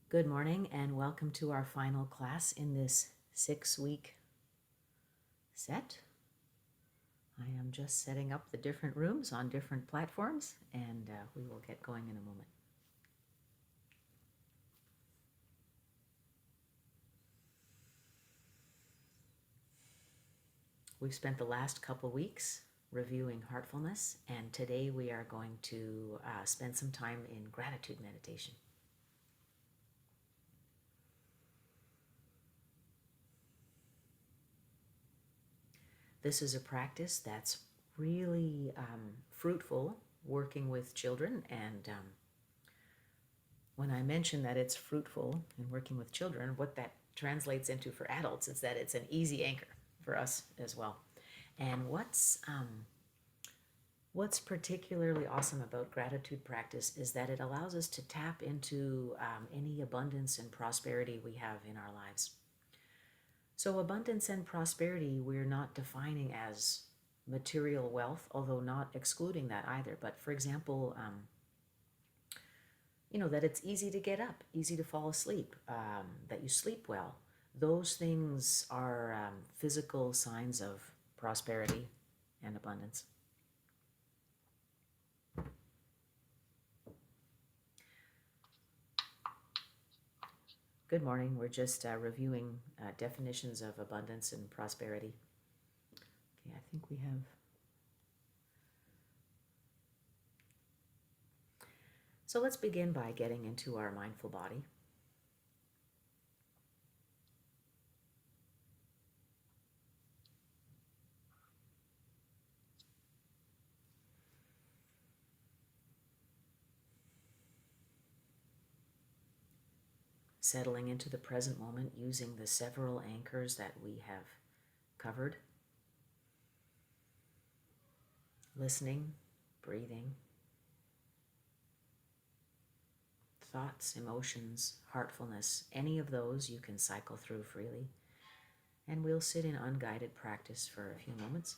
Good morning and welcome to our final class in this 6-week set. I am just setting up the different rooms on different platforms and we will get going in a moment. We've spent the last couple weeks reviewing heartfulness, and today we are going to spend some time in gratitude meditation. This is a practice that's really fruitful working with children, and when I mention that it's fruitful in working with children, what that translates into for adults is that it's an easy anchor for us as well. And what's particularly awesome about gratitude practice is that it allows us to tap into any abundance and prosperity we have in our lives. So abundance and prosperity we're not defining as material wealth, although not excluding that either. But for example, that it's easy to get up, easy to fall asleep, that you sleep well. Those things are physical signs of prosperity and abundance. Good morning. We're just reviewing definitions of abundance and prosperity. Okay, I think we have... So let's begin by getting into our mindful body. Settling into the present moment using the several anchors that we have covered. Listening, breathing, thoughts, emotions, heartfulness, any of those you can cycle through freely. And we'll sit in unguided practice for a few moments.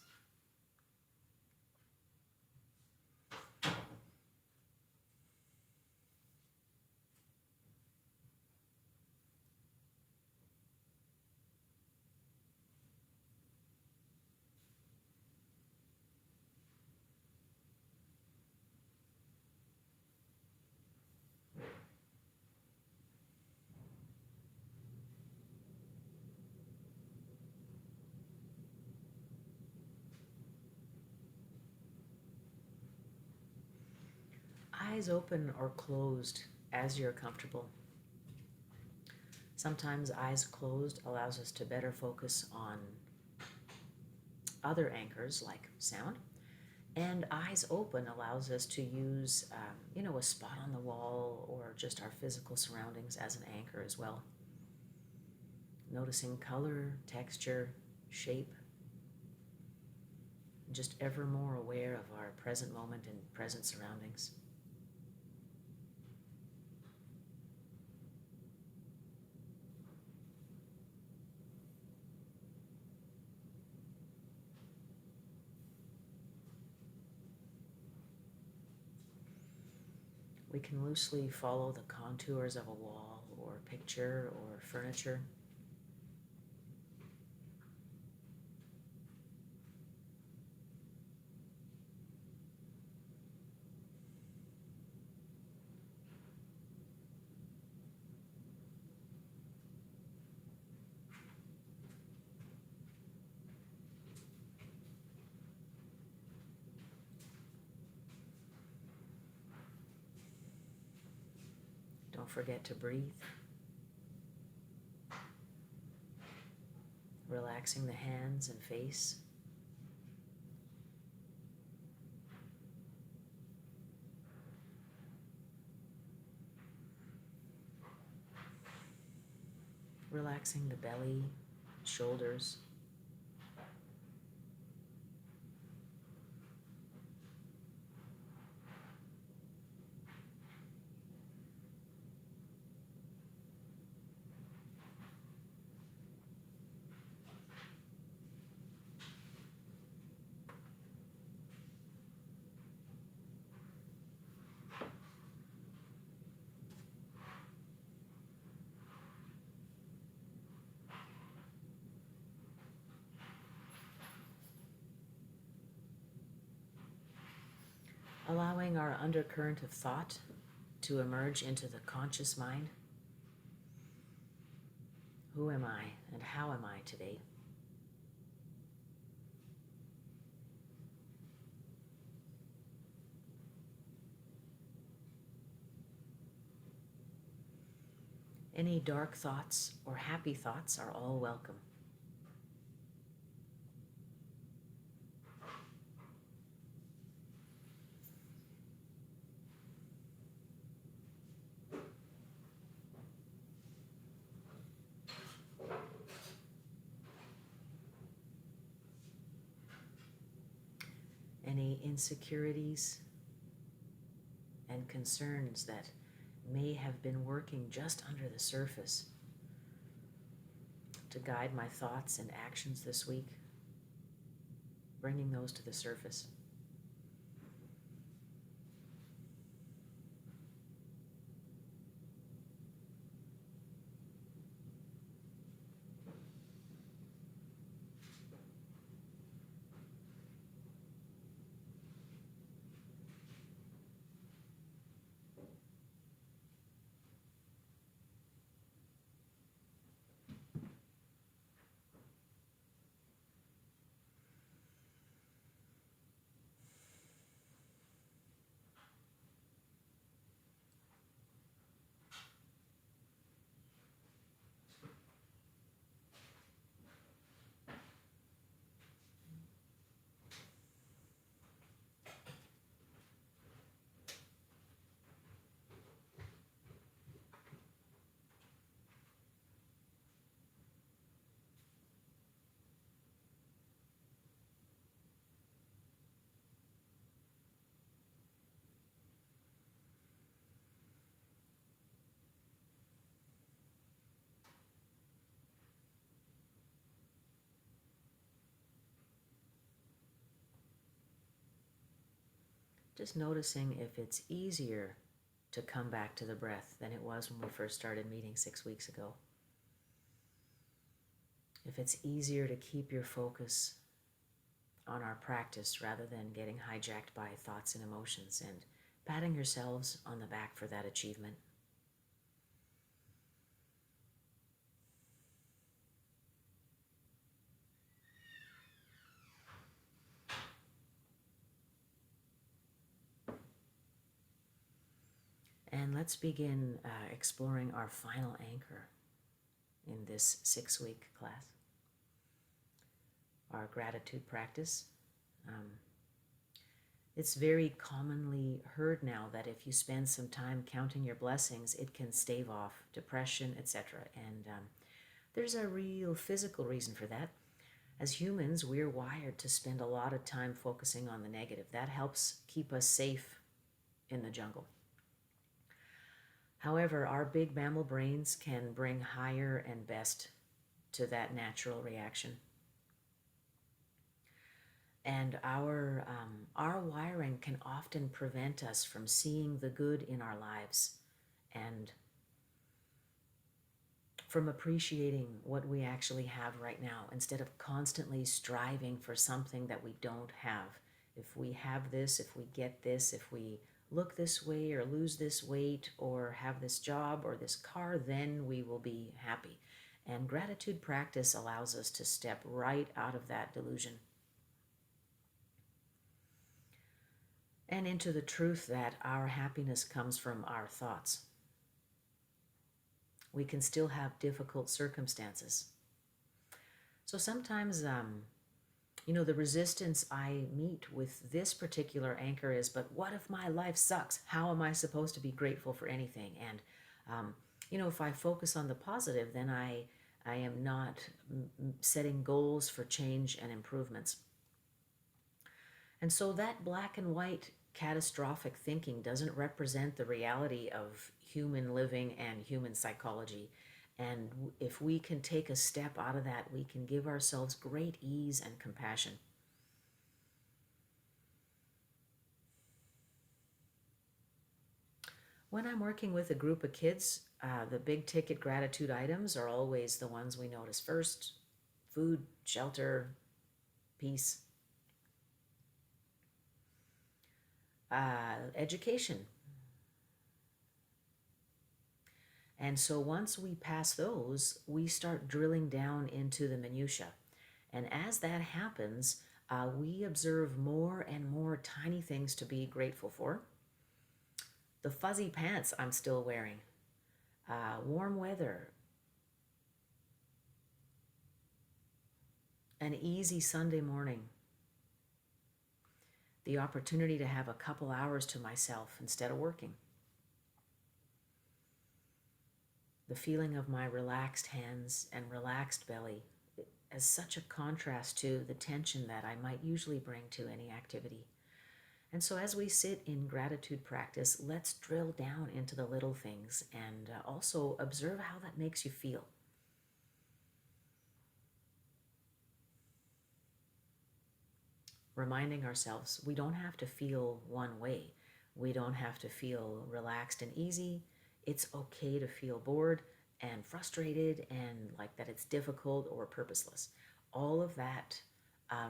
Eyes open or closed as you're comfortable. Sometimes eyes closed allows us to better focus on other anchors like sound, and eyes open allows us to use, a spot on the wall or just our physical surroundings as an anchor as well. Noticing color, texture, shape, just ever more aware of our present moment and present surroundings. We can loosely follow the contours of a wall or picture or furniture. Don't forget to breathe. Relaxing the hands and face. Relaxing the belly, shoulders. allowing our undercurrent of thought to emerge into the conscious mind. Who am I and how am I today? Any dark thoughts or happy thoughts are all welcome. Any insecurities and concerns that may have been working just under the surface to guide my thoughts and actions this week, bringing those to the surface. Just noticing if it's easier to come back to the breath than it was when we first started meeting 6 weeks ago. If it's easier to keep your focus on our practice rather than getting hijacked by thoughts and emotions, and patting yourselves on the back for that achievement. And let's begin exploring our final anchor in this 6-week class. Our gratitude practice. It's very commonly heard now that if you spend some time counting your blessings, it can stave off depression, etc. And there's a real physical reason for that. As humans, we're wired to spend a lot of time focusing on the negative. That helps keep us safe in the jungle. However, our big mammal brains can bring higher and best to that natural reaction. And our wiring can often prevent us from seeing the good in our lives and from appreciating what we actually have right now, instead of constantly striving for something that we don't have. If we have this, if we get this, if we look this way or lose this weight or have this job or this car, then we will be happy. And gratitude practice allows us to step right out of that delusion and into the truth that our happiness comes from our thoughts. We can still have difficult circumstances. So sometimes, the resistance I meet with this particular anchor is, but what if my life sucks? How am I supposed to be grateful for anything? And, if I focus on the positive, then I am not setting goals for change and improvements. And so that black and white catastrophic thinking doesn't represent the reality of human living and human psychology. And if we can take a step out of that, we can give ourselves great ease and compassion. When I'm working with a group of kids, the big ticket gratitude items are always the ones we notice first: food, shelter, peace. education. And so once we pass those, we start drilling down into the minutia. And as that happens, we observe more and more tiny things to be grateful for. The fuzzy pants I'm still wearing, warm weather, an easy Sunday morning, the opportunity to have a couple hours to myself instead of working, the feeling of my relaxed hands and relaxed belly as such a contrast to the tension that I might usually bring to any activity. And so as we sit in gratitude practice, let's drill down into the little things and also observe how that makes you feel. Reminding ourselves we don't have to feel one way. We don't have to feel relaxed and easy. It's okay to feel bored and frustrated and like that it's difficult or purposeless. All of that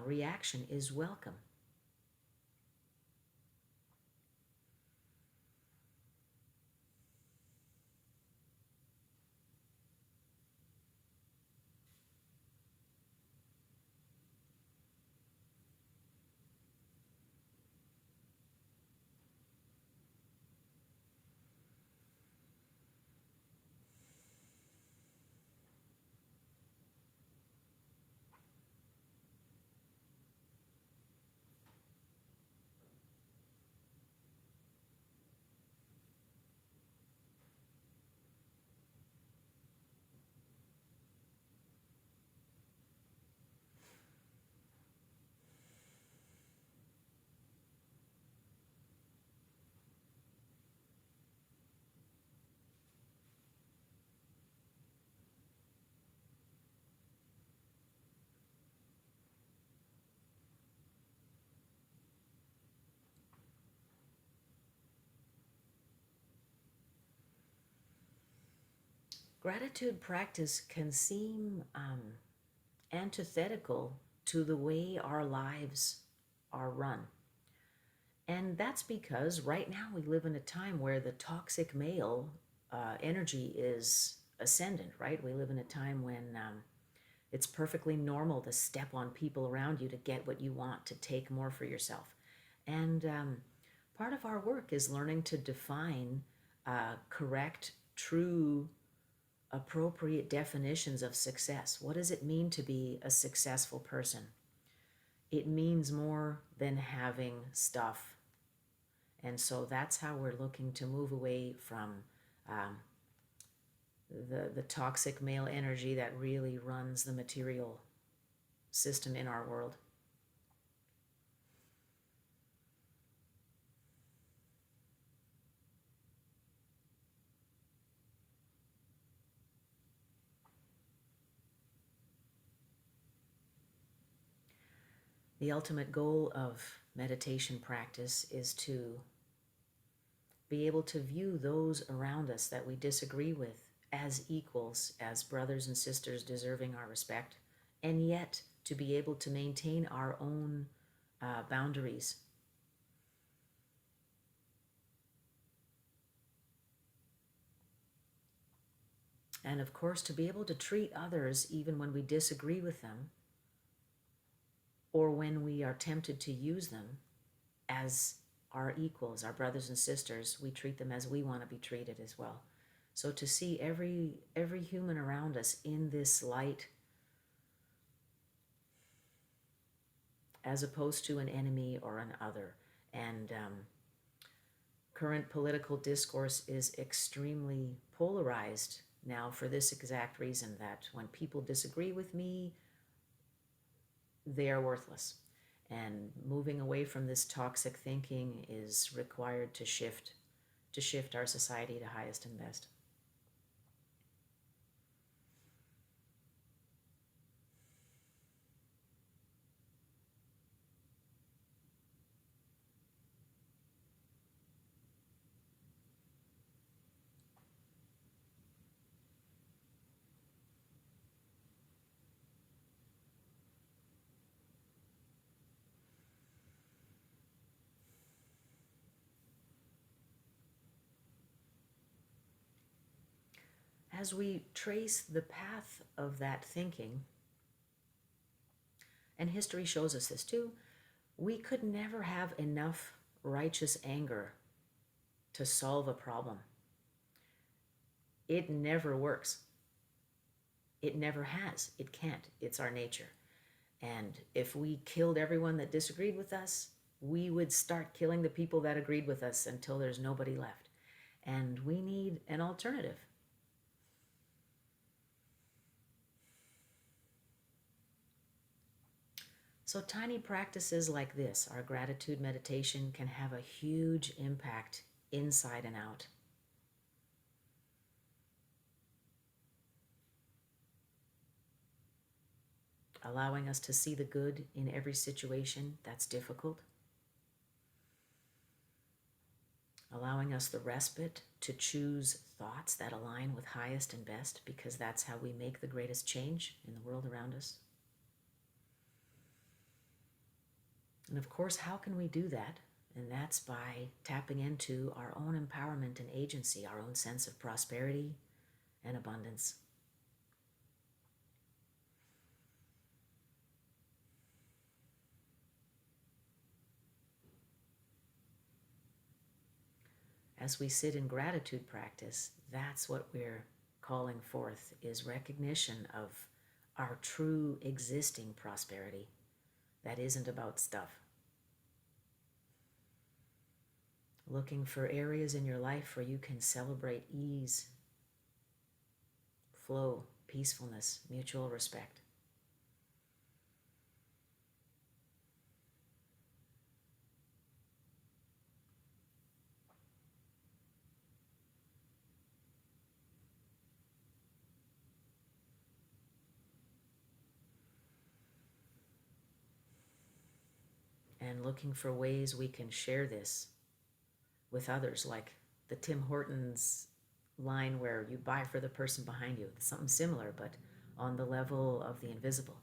reaction is welcome. Gratitude practice can seem antithetical to the way our lives are run. And that's because right now we live in a time where the toxic male energy is ascendant, right? We live in a time when it's perfectly normal to step on people around you to get what you want, to take more for yourself. And part of our work is learning to define correct, true, appropriate definitions of success. What does it mean to be a successful person? It means more than having stuff. And so that's how we're looking to move away from the toxic male energy that really runs the material system in our world. The ultimate goal of meditation practice is to be able to view those around us that we disagree with as equals, as brothers and sisters deserving our respect, and yet to be able to maintain our own boundaries. And of course, to be able to treat others even when we disagree with them or when we are tempted to use them as our equals, our brothers and sisters, we treat them as we want to be treated as well. So to see every human around us in this light as opposed to an enemy or an other. And current political discourse is extremely polarized now for this exact reason, that when people disagree with me, they are worthless. And moving away from this toxic thinking is required to shift our society to highest and best. as we trace the path of that thinking, and history shows us this too, we could never have enough righteous anger to solve a problem. It never works. It never has. It can't. It's our nature. And if we killed everyone that disagreed with us, we would start killing the people that agreed with us until there's nobody left. And we need an alternative. So tiny practices like this, our gratitude meditation, can have a huge impact inside and out. Allowing us to see the good in every situation that's difficult. Allowing us the respite to choose thoughts that align with highest and best, because that's how we make the greatest change in the world around us. And of course, how can we do that? And that's by tapping into our own empowerment and agency, our own sense of prosperity and abundance. As we sit in gratitude practice, that's what we're calling forth, is recognition of our true existing prosperity that isn't about stuff. Looking for areas in your life where you can celebrate ease, flow, peacefulness, mutual respect. And looking for ways we can share this with others, like the Tim Hortons line where you buy for the person behind you. It's something similar, but on the level of the invisible.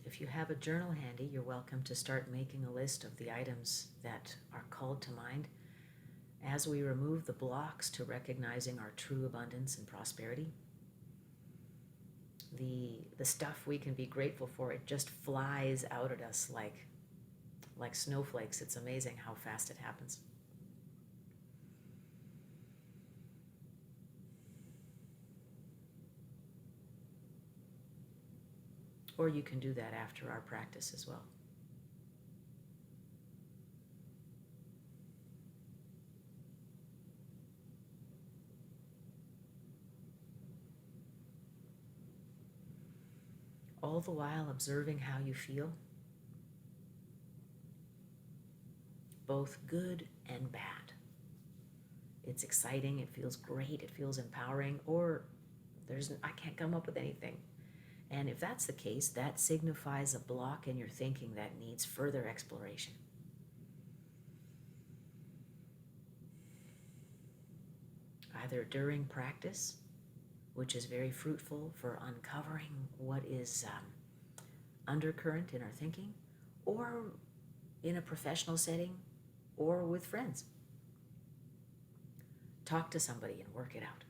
If you have a journal handy, you're welcome to start making a list of the items that are called to mind as we remove the blocks to recognizing our true abundance and prosperity. The stuff we can be grateful for, it just flies out at us like snowflakes. It's amazing how fast it happens. Or you can do that after our practice as well. All the while observing how you feel, both good and bad. It's exciting, it feels great, it feels empowering, or I can't come up with anything. And if that's the case, that signifies a block in your thinking that needs further exploration. Either during practice, which is very fruitful for uncovering what is undercurrent in our thinking, or in a professional setting, or with friends. Talk to somebody and work it out.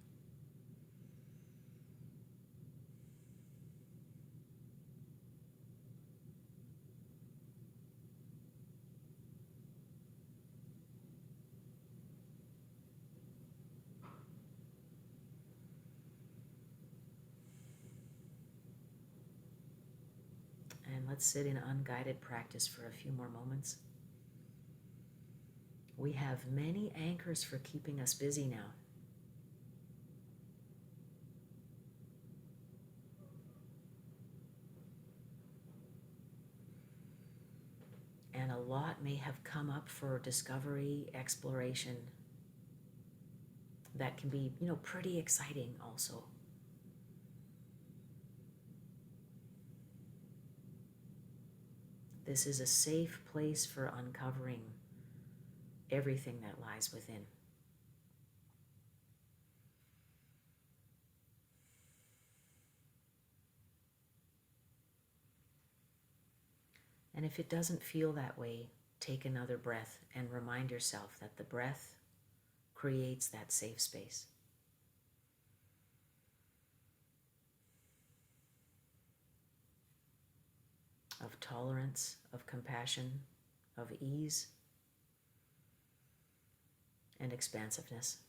And let's sit in unguided practice for a few more moments. We have many anchors for keeping us busy now. And a lot may have come up for discovery, exploration, that can be, pretty exciting also. This is a safe place for uncovering everything that lies within. And if it doesn't feel that way, take another breath and remind yourself that the breath creates that safe space. Of tolerance, of compassion, of ease, and expansiveness.